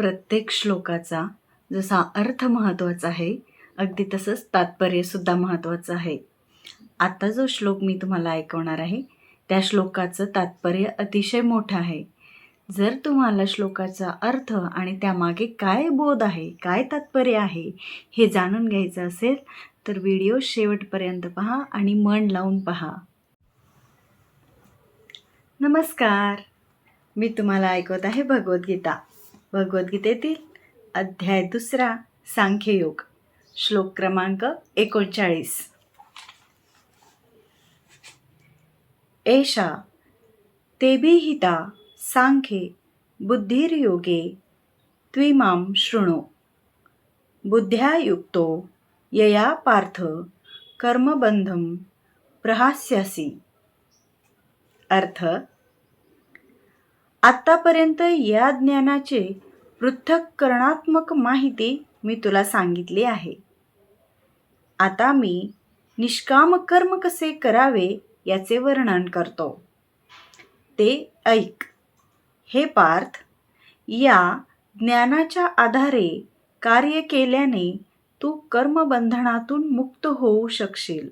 प्रत्येक श्लोकाचा जसा अर्थ महत्त्वाचा आहे, अगदी तसंच तात्पर्यसुद्धा महत्त्वाचं आहे. आता जो श्लोक मी तुम्हाला ऐकवणार आहे, त्या श्लोकाचं तात्पर्य अतिशय मोठं आहे. जर तुम्हाला श्लोकाचा अर्थ आणि त्यामागे काय बोध आहे, काय तात्पर्य आहे, हे जाणून घ्यायचं असेल, तर व्हिडिओ शेवटपर्यंत पहा आणि मन लावून पहा. नमस्कार, मी तुम्हाला ऐकवत आहे भगवद्गीता. भगवद्गीतेतील अध्याय 2 सांख्ययोग, श्लोक क्रमांक 39. एषा तेभिहिता सांख्ये बुद्धिर्योगे त्विमां शृणु बुद्ध्या युक्तो यया पार्थ कर्मबंधं प्रहास्यसि. अर्थ: आत्तापर्यंत या ज्ञानाचे पृथक्करणात्मक माहिती मी तुला सांगितली आहे. आता मी निष्काम कर्म कसे करावे याचे वर्णन करतो. ते ऐक. हे पार्थ, या ज्ञानाच्या आधारे कार्य केल्याने तू कर्मबंधनातून मुक्त होऊ शकशील.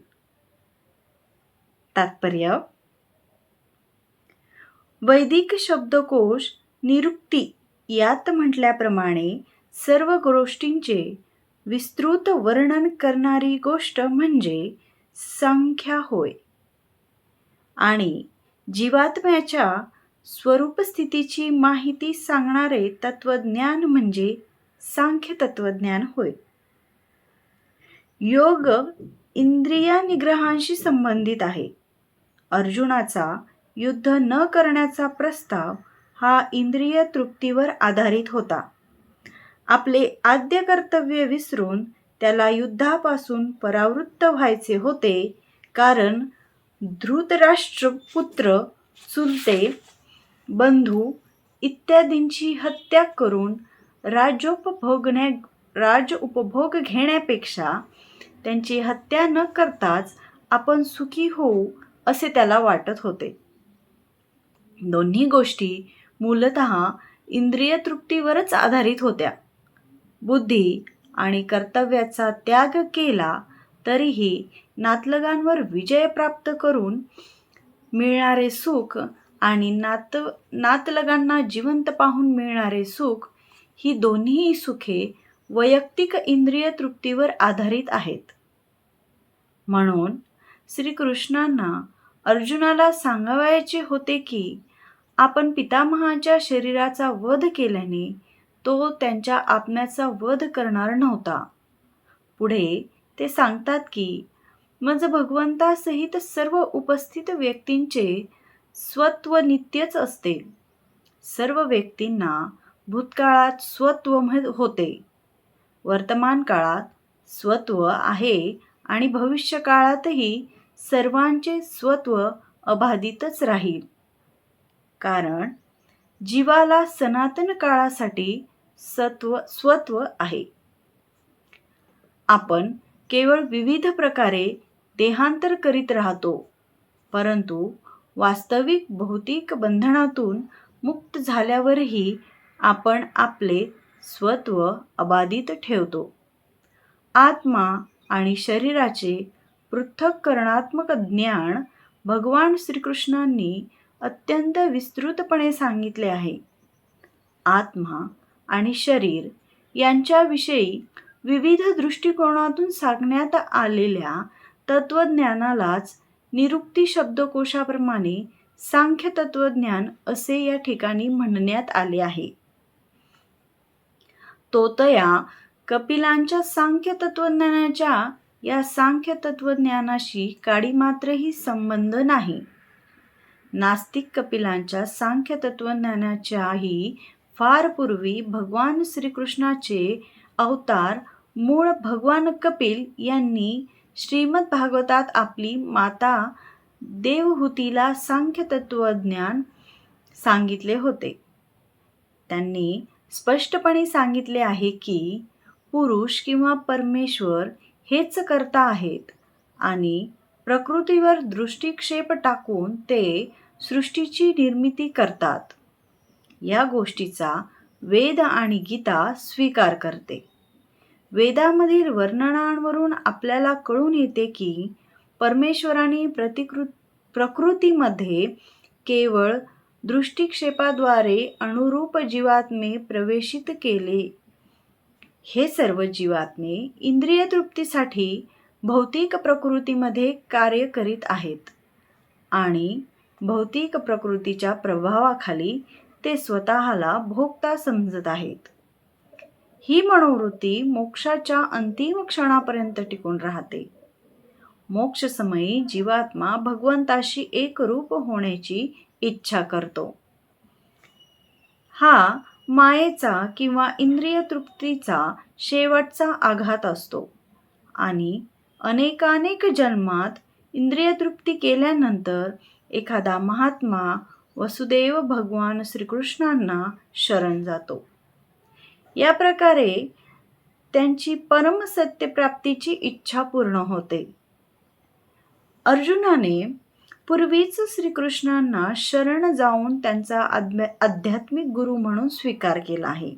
तात्पर्य: वैदिक शब्दकोश निरुक्ती यात म्हटल्याप्रमाणे सर्व गोष्टींचे विस्तृत वर्णन करणारी गोष्ट म्हणजे संख्या होय, आणि जीवात्म्याच्या स्वरूपस्थितीची माहिती सांगणारे तत्वज्ञान म्हणजे सांख्य तत्वज्ञान होय. योग इंद्रिय निग्रहांशी संबंधित आहे. अर्जुनाचा युद्ध न करण्याचा प्रस्ताव हा इंद्रिय तृप्तीवर आधारित होता. आपले आद्य कर्तव्य विसरून त्याला युद्धापासून परावृत्त व्हायचे होते, कारण धृतराष्ट्रपुत्र, चुलते, बंधू इत्यादींची हत्या करून उपभोग घेण्यापेक्षा त्यांची हत्या न करताच आपण सुखी होऊ असे त्याला वाटत होते. दोन्ही गोष्टी मूलतः इंद्रिय तृप्तीवरच आधारित होत्या. बुद्धी आणि कर्तव्याचा त्याग केला तरीही नातलगांवर विजय प्राप्त करून मिळणारे सुख आणि नातलगांना जिवंत पाहून मिळणारे सुख, ही दोन्ही सुखे वैयक्तिक इंद्रिय तृप्तीवर आधारित आहेत. म्हणून श्रीकृष्णांना अर्जुनाला सांगावयाचे होते की आपण पितामहाच्या शरीराचा वध केल्याने तो त्यांच्या आत्म्याचा वध करणार नव्हता. पुढे ते सांगतात की मज भगवंतासहित सर्व उपस्थित व्यक्तींचे स्वत्व नित्यच असते. सर्व व्यक्तींना भूतकाळात स्वत्व होते, वर्तमान काळात स्वत्व आहे आणि भविष्य काळातही सर्वांचे स्वत्व अबाधितच राहील, कारण जीवाला सनातन काळासाठी स्वत्व आहे. आपण केवळ विविध प्रकारे देहांतर करीत राहतो, परंतु वास्तविक भौतिक बंधनातून मुक्त झाल्यावरही आपण आपले स्वत्व अबाधित ठेवतो. आत्मा आणि शरीराचे पृथक्करणात्मक ज्ञान भगवान श्रीकृष्णांनी अत्यंत विस्तृतपणे सांगितले आहे. आत्मा आणि शरीर यांच्याविषयी विविध दृष्टिकोनातून सांगण्यात आलेल्या तत्वज्ञानालाच निरुक्ती शब्दकोशाप्रमाणे सांख्य तत्वज्ञान असे या ठिकाणी म्हणण्यात आले आहे. तोतया कपिलांच्या सांख्य तत्वज्ञानाच्या या सांख्य तत्वज्ञानाशी काडीमात्रही संबंध नाही. नास्तिक कपिलांच्या सांख्य तत्वज्ञानाच्याही फार पूर्वी भगवान श्रीकृष्णाचे अवतार मूळ भगवान कपिल यांनी श्रीमद भागवतात आपली माता देवहूतीला सांख्य तत्वज्ञान सांगितले होते. त्यांनी स्पष्टपणे सांगितले आहे की पुरुष किंवा परमेश्वर हेच कर्ता आहेत आणि प्रकृतीवर दृष्टिक्षेप टाकून ते सृष्टीची निर्मिती करतात. या गोष्टीचा वेद आणि गीता स्वीकार करते. वेदामधील वर्णनांवरून आपल्याला कळून येते की परमेश्वराने प्रकृतीमध्ये केवळ दृष्टिक्षेपाद्वारे अनुरूप जीवात्मे प्रवेशित केले. हे सर्व जीवात्मे इंद्रिय तृप्तीसाठी भौतिक प्रकृतीमध्ये कार्य करीत आहेत आणि भौतिक प्रकृतीच्या प्रभावाखाली ते स्वतःला भोगता समजत आहेत. ही मनोवृत्ती मोक्षाच्या अंतिम क्षणापर्यंत टिकून राहते. मोक्षसमयी जीवात्मा भगवंताशी एकरूप होण्याची इच्छा करतो. हा मायेचा किंवा इंद्रिय तृप्तीचा शेवटचा आघात असतो आणि अनेकानेक जन्मात इंद्रिय तृप्ती केल्यानंतर एखादा महात्मा वसुदेव भगवान श्रीकृष्णांना शरण जातो. या प्रकारे त्यांची परमसत्य प्राप्तीची इच्छा पूर्ण होते. अर्जुनाने पूर्वीच श्रीकृष्णांना शरण जाऊन त्यांचा आध्यात्मिक गुरु म्हणून स्वीकार केला आहे.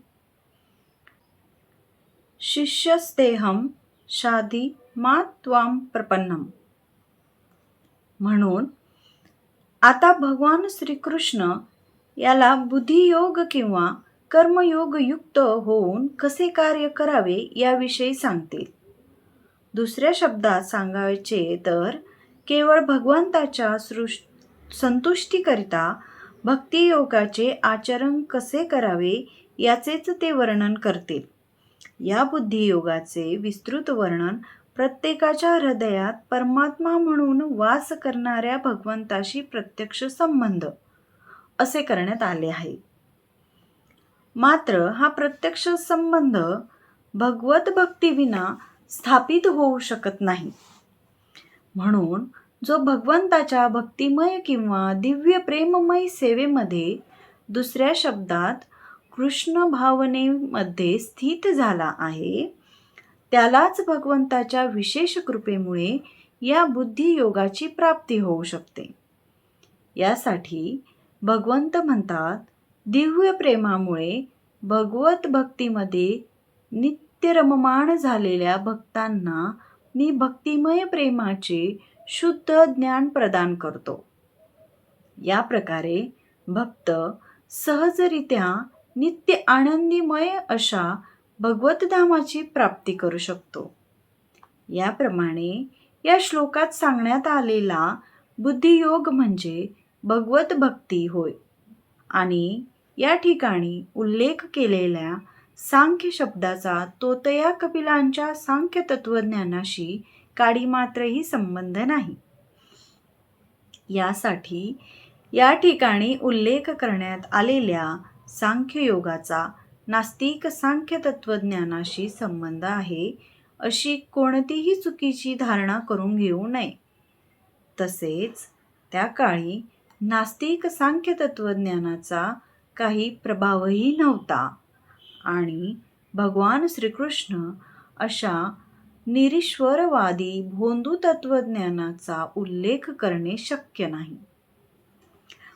शिष्यस्तेहम शाधी मा त्वां प्रपन्नम. म्हणून आता भगवान श्रीकृष्ण याला बुद्धियोग किंवा कर्मयोग युक्त होऊन कसे कार्य करावे याविषयी सांगतील. दुसऱ्या शब्दात सांगायचे तर केवळ भगवंताच्या संतुष्टीकरिता भक्तियोगाचे आचरण कसे करावे याचेच ते वर्णन करतील. या बुद्धियोगाचे विस्तृत वर्णन प्रत्येकाच्या हृदयात परमात्मा म्हणून वास करणाऱ्या भगवंताशी प्रत्यक्ष संबंध असे करण्यात आले आहे. मात्र हा प्रत्यक्ष संबंध भगवत भक्तीविना स्थापित होऊ शकत नाही. म्हणून जो भगवंताच्या भक्तिमय किंवा दिव्य प्रेममय सेवेमध्ये, दुसऱ्या शब्दात कृष्ण भावनेमध्ये स्थित झाला आहे, त्यालाच भगवंताच्या विशेष कृपेमुळे या बुद्धियोगाची प्राप्ती होऊ शकते. यासाठी भगवंत म्हणतात, दिव्य प्रेमामुळे भगवत भक्तीमध्ये नित्य रममाण झालेल्या भक्तांना मी भक्तिमय प्रेमाचे शुद्ध ज्ञान प्रदान करतो. या प्रकारे भक्त सहजरित्या नित्य आनंदीमय अशा भगवतधामाची प्राप्ती करू शकतो. याप्रमाणे या श्लोकात सांगण्यात आलेला बुद्धियोग म्हणजे भगवत भक्ती होय आणि या ठिकाणी उल्लेख केलेल्या सांख्य शब्दाचा तोतया कपिलांच्या सांख्य तत्वज्ञानाशी काडीमात्रही संबंध नाही. यासाठी या ठिकाणी उल्लेख करण्यात आलेल्या सांख्य योगाचा नास्तिक सांख्य तत्वज्ञानाशी संबंध आहे अशी कोणतीही चुकीची धारणा करून घेऊ नये. तसेच त्या काळी नास्तिक सांख्य तत्वज्ञानाचा काही प्रभावही नव्हता आणि भगवान श्रीकृष्ण अशा निरीश्वरवादी भोंदू तत्वज्ञानाचा उल्लेख करणे शक्य नाही.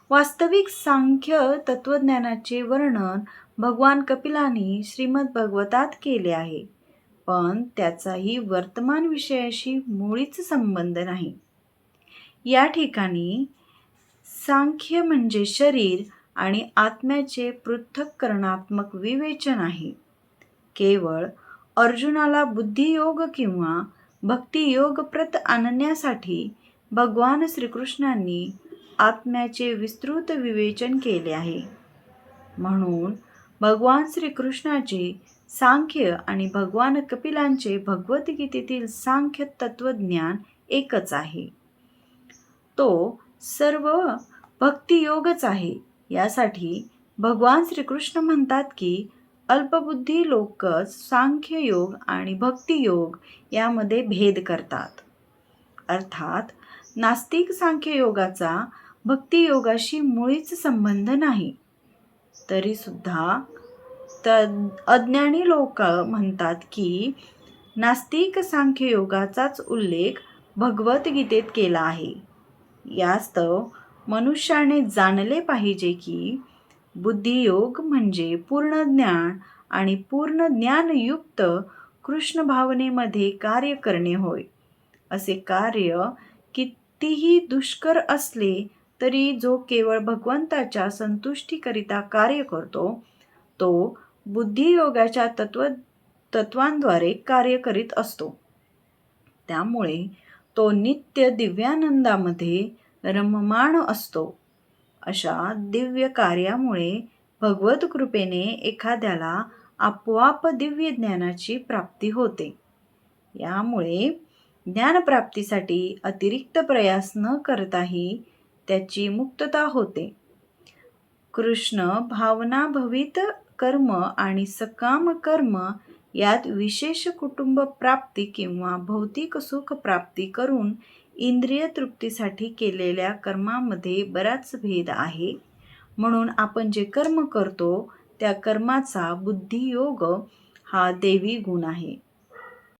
वास्तविक सांख्य तत्वज्ञानाचे वर्णन भगवान कपिलांनी श्रीमद भागवतात केले आहे, पण त्याचाही वर्तमान विषयाशी मुळीच संबंध नाही. या ठिकाणी सांख्य म्हणजे शरीर आणि आत्म्याचे पृथक्करणात्मक विवेचन आहे. केवळ अर्जुनाला बुद्धियोग किंवा भक्तियोग प्रत आणण्यासाठी भगवान श्रीकृष्णांनी आत्म्याचे विस्तृत विवेचन केले आहे. म्हणून भगवान श्रीकृष्णाचे सांख्य आणि भगवान कपिलांचे भगवद्गीतेतील सांख्य तत्वज्ञान एकच आहे. तो सर्व भक्तियोगच आहे. यासाठी भगवान श्रीकृष्ण म्हणतात की अल्पबुद्धी लोकच सांख्ययोग आणि भक्तियोग यामध्ये भेद करतात. अर्थात नास्तिक सांख्ययोगाचा भक्तियोगाशी मुळीच संबंध नाही. तरीसुद्धा अज्ञानी लोक म्हणतात की नास्तिक सांख्ययोगाचाच उल्लेख भगवद्गीतेत केला आहे. यास्तव मनुष्याने जाणले पाहिजे की बुद्धियोग म्हणजे पूर्ण ज्ञान आणि पूर्ण ज्ञानयुक्त कृष्ण भावनेमध्ये कार्य करणे होय. असे कार्य कितीही दुष्कर असले तरी जो केवळ भगवंताच्या संतुष्टीकरिता कार्य करतो तो बुद्धियोगाच्या तत्वांद्वारे कार्य करीत असतो. त्यामुळे तो नित्य दिव्यानंदामध्ये रममाण असतो. अशा दिव्य कार्यामुळे भगवत कृपेने एखाद्याला आपोआप दिव्य ज्ञानाची प्राप्ती होते. यामुळे ज्ञानप्राप्तीसाठी अतिरिक्त प्रयास न करताही त्याची मुक्तता होते. कृष्ण भावनाभवित कर्म आणि सकाम कर्म यात विशेष कुटुंब प्राप्ती किंवा भौतिक सुख प्राप्ती करून इंद्रिय तृप्तीसाठी केलेल्या कर्मामध्ये बराच भेद आहे. म्हणून आपण जे कर्म करतो त्या कर्माचा बुद्धियोग हा देवी गुण आहे.